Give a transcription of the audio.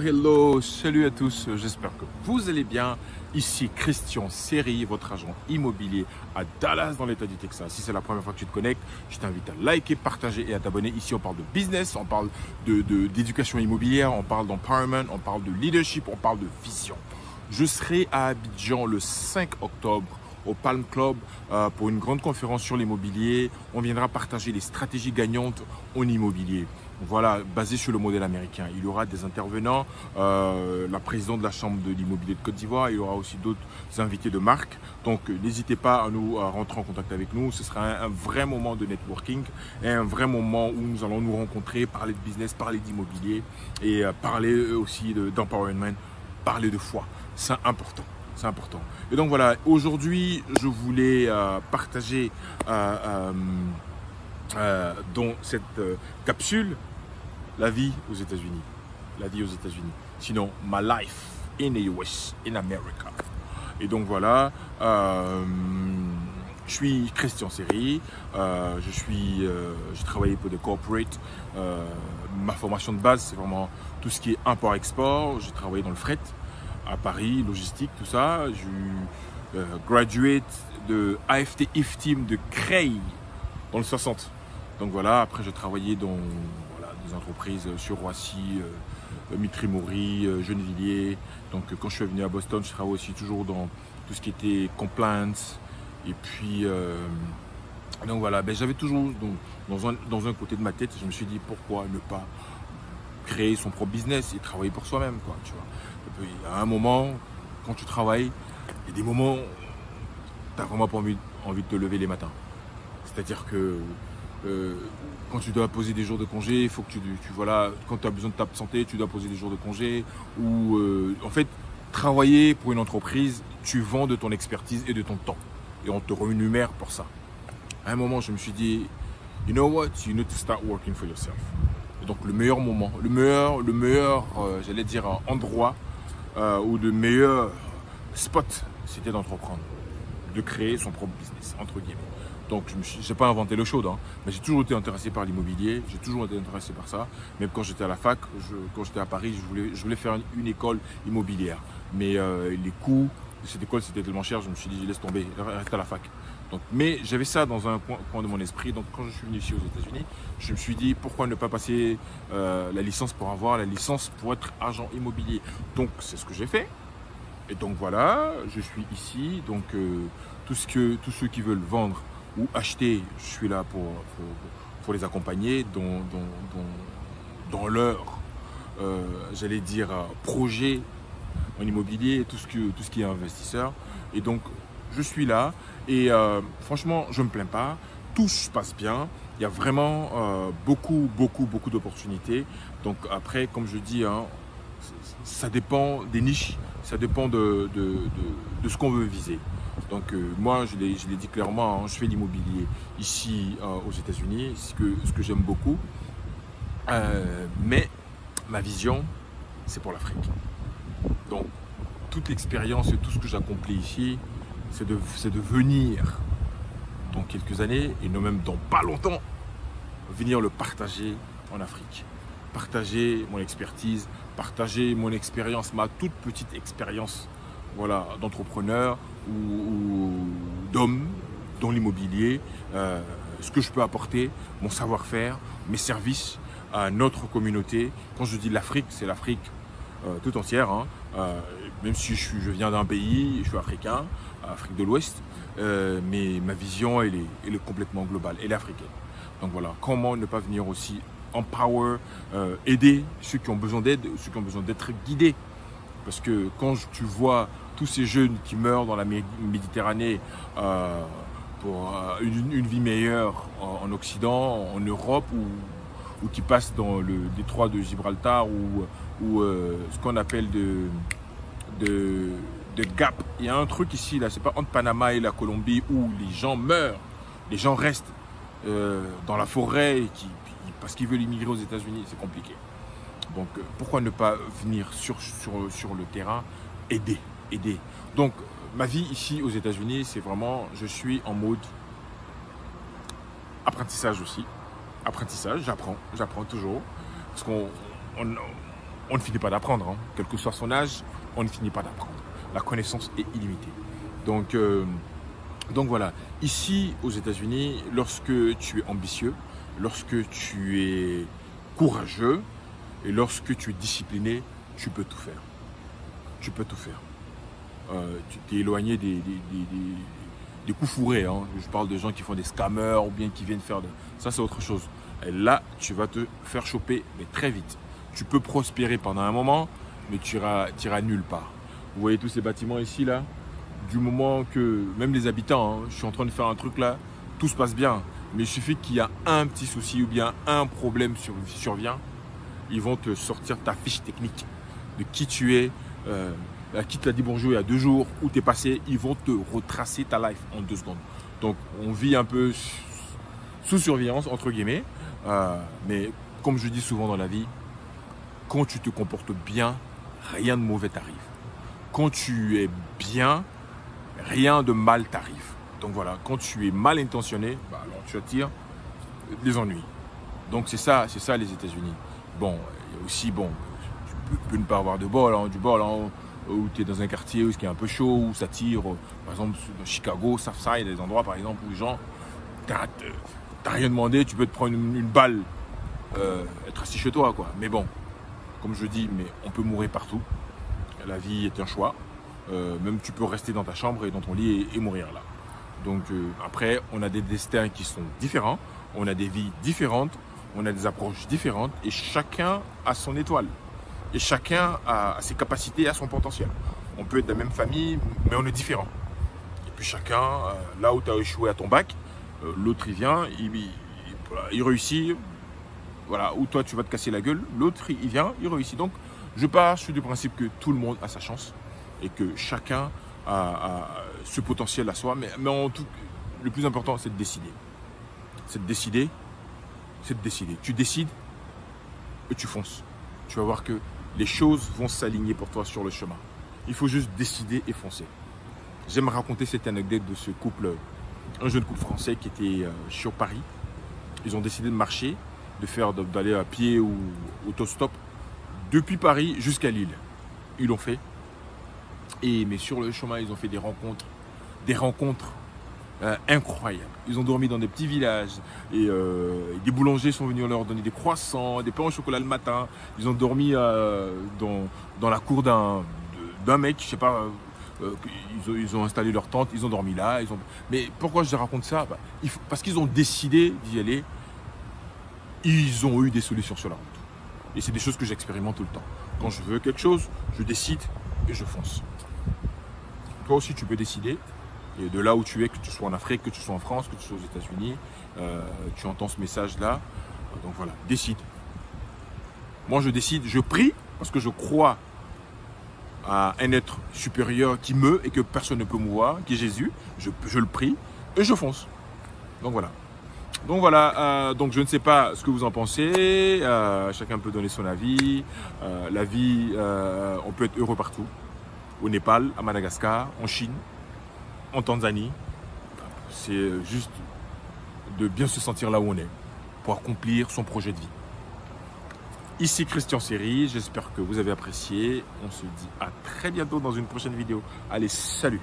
Hello, salut à tous, j'espère que vous allez bien. Ici Christian Seri, votre agent immobilier à Dallas dans l'état du Texas. Si c'est la première fois que tu te connectes, je t'invite à liker, partager et à t'abonner. Ici on parle de business, on parle d'éducation immobilière, on parle d'empowerment, on parle de leadership, on parle de vision. Je serai à Abidjan le 5 octobre au Palm Club pour une grande conférence sur l'immobilier. On viendra partager les stratégies gagnantes en immobilier. Voilà, basé sur le modèle américain. Il y aura des intervenants, la présidente de la Chambre de l'immobilier de Côte d'Ivoire, il y aura aussi d'autres invités de marque. Donc n'hésitez pas à rentrer en contact avec nous. Ce sera un vrai moment de networking et un vrai moment où nous allons nous rencontrer, parler de business, parler d'immobilier et parler aussi d'empowerment, parler de foi. C'est important. C'est important. Et donc voilà, aujourd'hui, je voulais partager dans cette capsule la vie aux États-Unis. La vie aux États-Unis. Sinon, my life in the US, in America. Et donc voilà, je suis Christian Seri, j'ai travaillé pour des corporates. Ma formation de base, c'est vraiment tout ce qui est import-export. J'ai travaillé dans le fret à Paris, logistique, tout ça. Je suis graduate de AFT IF Team de Creil dans le 60. Donc voilà, après j'ai travaillé dans des entreprises sur Roissy, Mitry-Mory, Gennevilliers. Donc quand je suis venu à Boston, je travaillais aussi toujours dans tout ce qui était compliance. Et puis, donc voilà, j'avais toujours dans un côté de ma tête, je me suis dit pourquoi ne pas créer son propre business et travailler pour soi-même, quoi, tu vois. Et puis, à un moment, quand tu travailles, il y a des moments où tu n'as vraiment pas envie de te lever les matins. C'est-à-dire que quand tu dois poser des jours de congé, il faut que voilà, quand tu as besoin de ta santé, tu dois poser des jours de congé. Ou en fait, travailler pour une entreprise, tu vends de ton expertise et de ton temps. Et on te rémunère pour ça. À un moment, je me suis dit, you know what, you need to start working for yourself. Et donc le meilleur moment, le meilleur j'allais dire endroit ou le meilleur spot, c'était d'entreprendre, de créer son propre business, entre guillemets. Donc, je n'ai pas inventé l'eau chaude, hein, mais j'ai toujours été intéressé par l'immobilier, j'ai toujours été intéressé par ça. Même quand j'étais à la fac, quand j'étais à Paris, je voulais faire une école immobilière. Mais les coûts de cette école, c'était tellement cher, je me suis dit, laisse tomber, reste à la fac. Donc, mais j'avais ça dans un coin de mon esprit. Donc, quand je suis venu ici aux États-Unis, je me suis dit, pourquoi ne pas passer la licence pour avoir la licence pour être agent immobilier. Donc, c'est ce que j'ai fait. Et donc, voilà, je suis ici. Donc, tous ceux qui veulent vendre ou acheter, je suis là pour les accompagner dans leur, j'allais dire, projet en immobilier, tout ce qui est investisseur. Et donc, je suis là et franchement, je ne me plains pas. Tout se passe bien. Il y a vraiment beaucoup d'opportunités. Donc après, comme je dis, hein, ça dépend des niches, ça dépend de ce qu'on veut viser. Donc moi, je l'ai dit clairement, hein, je fais l'immobilier ici aux États-Unis, ce que j'aime beaucoup. Mais ma vision, c'est pour l'Afrique. Donc toute l'expérience et tout ce que j'accomplis ici, c'est de venir dans quelques années, et non même dans pas longtemps, venir le partager en Afrique. Partager mon expertise, partager mon expérience, ma toute petite expérience, voilà, d'entrepreneur ou d'homme dans l'immobilier, ce que je peux apporter, mon savoir-faire, mes services à notre communauté. Quand je dis l'Afrique, c'est l'Afrique tout entière, hein. Même si je viens d'un pays, je suis africain, Afrique de l'Ouest, mais ma vision elle est complètement globale, elle est africaine. Donc voilà, comment ne pas venir aussi empower, aider ceux qui ont besoin d'aide, ceux qui ont besoin d'être guidés. Parce que quand tu vois tous ces jeunes qui meurent dans la Méditerranée pour une vie meilleure en Occident, en Europe, ou qui passent dans le détroit de Gibraltar, ou ce qu'on appelle de Gap. Il y a un truc ici, là, c'est pas entre Panama et la Colombie, où les gens meurent, les gens restent dans la forêt parce qu'ils veulent immigrer aux États-Unis, c'est compliqué. Donc pourquoi ne pas venir sur le terrain, aider. Donc ma vie ici aux États-Unis, c'est vraiment, je suis en mode apprentissage aussi. Apprentissage, j'apprends toujours. Parce qu'on on ne finit pas d'apprendre. Hein. Quel que soit son âge, on ne finit pas d'apprendre. La connaissance est illimitée. Donc voilà, ici aux États-Unis, lorsque tu es ambitieux, lorsque tu es courageux et lorsque tu es discipliné, tu peux tout faire. Tu peux tout faire. Tu t'es éloigné des coups fourrés. Hein. Je parle de gens qui font des scammers ou bien qui viennent faire de... Ça, c'est autre chose. Et là, tu vas te faire choper, mais très vite. Tu peux prospérer pendant un moment, mais tu iras nulle part. Vous voyez tous ces bâtiments ici, là? Du moment que, même les habitants, hein, je suis en train de faire un truc là, tout se passe bien. Mais il suffit qu'il y a un petit souci ou bien un problème survient, ils vont te sortir ta fiche technique de qui tu es, à qui t'a dit bonjour il y a 2 jours, où tu es passé, ils vont te retracer ta life en 2 secondes. Donc on vit un peu sous surveillance, entre guillemets, mais comme je dis souvent dans la vie, quand tu te comportes bien, rien de mauvais t'arrive. Quand tu es bien, rien de mal t'arrive. Donc voilà, quand tu es mal intentionné, bah alors tu attires des ennuis. Donc c'est ça les États-Unis. Bon, il y a aussi, bon, tu peux ne pas avoir de bol, hein, du bol, hein, où tu es dans un quartier où il est un peu chaud, où ça tire, par exemple dans Chicago, Southside, il y a des endroits par exemple où les gens, t'as rien demandé, tu peux te prendre une balle, être assis chez toi, quoi. Mais bon, comme je dis, mais on peut mourir partout. La vie est un choix. Même tu peux rester dans ta chambre et dans ton lit et mourir là. Donc après, on a des destins qui sont différents, on a des vies différentes, on a des approches différentes et chacun a son étoile. Et chacun a ses capacités et a son potentiel. On peut être de la même famille, mais on est différent. Et puis chacun, là où tu as échoué à ton bac, l'autre il vient, il réussit. Voilà, où toi tu vas te casser la gueule, l'autre il vient, il réussit. Donc je suis du principe que tout le monde a sa chance et que chacun a ce potentiel à soi. Mais en tout, le plus important, c'est de décider. C'est de décider. C'est de décider. Tu décides et tu fonces. Tu vas voir que les choses vont s'aligner pour toi sur le chemin. Il faut juste décider et foncer. J'aime raconter cette anecdote de ce couple, un jeune couple français qui était sur Paris. Ils ont décidé de marcher, d'aller à pied ou autostop depuis Paris jusqu'à Lille. Ils l'ont fait. Mais sur le chemin, ils ont fait des rencontres incroyables. Ils ont dormi dans des petits villages et des boulangers sont venus leur donner des croissants, des pains au chocolat le matin. Ils ont dormi dans la cour d'un mec, je sais pas, ils ont installé leur tente, ils ont dormi là. Mais pourquoi je raconte ça? Parce qu'ils ont décidé d'y aller. Ils ont eu des solutions sur la route. Et c'est des choses que j'expérimente tout le temps. Quand je veux quelque chose, je décide et je fonce. Toi aussi, tu peux décider. Et de là où tu es, que tu sois en Afrique, que tu sois en France, que tu sois aux États-Unis, tu entends ce message-là. Donc voilà, décide. Moi, je décide, je prie parce que je crois à un être supérieur qui meut et que personne ne peut mouvoir, qui est Jésus. Je le prie et je fonce. Donc voilà. Donc je ne sais pas ce que vous en pensez, chacun peut donner son avis. La vie, on peut être heureux partout, au Népal, à Madagascar, en Chine, en Tanzanie. C'est juste de bien se sentir là où on est, pour accomplir son projet de vie. Ici Christian Séry, j'espère que vous avez apprécié. On se dit à très bientôt dans une prochaine vidéo. Allez, salut!